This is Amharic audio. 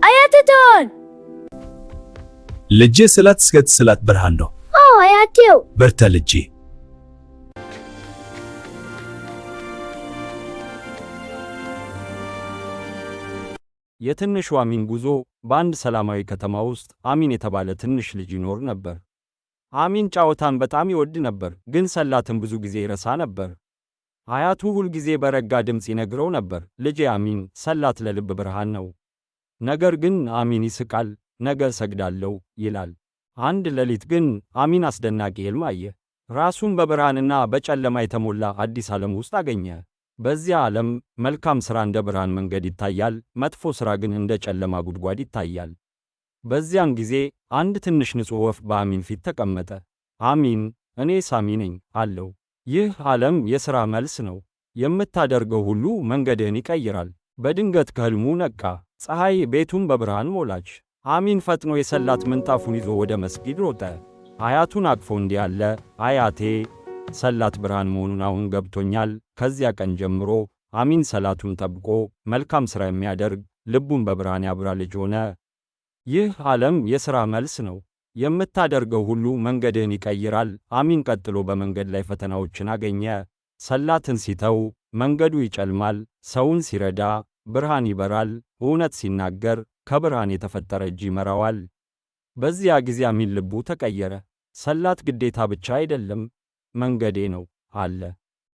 አያትቱን ልጄ ስላት ስላት ብርሃን ነው። አያቴው በርታ ልጄ። የትንሹ አሚን ጉዞ። በአንድ ሰላማዊ ከተማ ውስጥ አሚን የተባለ ትንሽ ልጅ ይኖር ነበር። አሚን ጨዋታን በጣም ይወድ ነበር፣ ግን ሰላትን ብዙ ጊዜ ይረሳ ነበር። አያቱ ሁል ጊዜ በረጋ ድምፅ ይነግረው ነበር፣ ልጄ አሚን፣ ሰላት ለልብ ብርሃን ነው። ነገር ግን አሚን ይስቃል፣ ነገ እሰግዳለሁ ይላል። አንድ ሌሊት ግን አሚን አስደናቂ ሕልም አየ። ራሱን በብርሃንና በጨለማ የተሞላ አዲስ ዓለም ውስጥ አገኘ። በዚያ ዓለም መልካም ሥራ እንደ ብርሃን መንገድ ይታያል፣ መጥፎ ሥራ ግን እንደ ጨለማ ጉድጓድ ይታያል። በዚያን ጊዜ አንድ ትንሽ ንጹሕ ወፍ በአሚን ፊት ተቀመጠ። አሚን፣ እኔ ሳሚ ነኝ አለው። ይህ ዓለም የሥራ መልስ ነው። የምታደርገው ሁሉ መንገድህን ይቀይራል። በድንገት ከሕልሙ ነቃ። ፀሐይ ቤቱን በብርሃን ሞላች። አሚን ፈጥኖ የሰላት ምንጣፉን ይዞ ወደ መስጊድ ሮጠ። አያቱን አቅፎ እንዲህ አለ፣ አያቴ፣ ሰላት ብርሃን መሆኑን አሁን ገብቶኛል። ከዚያ ቀን ጀምሮ አሚን ሰላቱን ጠብቆ መልካም ሥራ የሚያደርግ ልቡን በብርሃን ያብራ ልጅ ሆነ። ይህ ዓለም የሥራ መልስ ነው። የምታደርገው ሁሉ መንገድህን ይቀይራል። አሚን ቀጥሎ በመንገድ ላይ ፈተናዎችን አገኘ። ሰላትን ሲተው መንገዱ ይጨልማል። ሰውን ሲረዳ ብርሃን ይበራል። እውነት ሲናገር ከብርሃን የተፈጠረ እጅ ይመራዋል። በዚያ ጊዜ አሚን ልቡ ተቀየረ። ሰላት ግዴታ ብቻ አይደለም፣ መንገዴ ነው አለ።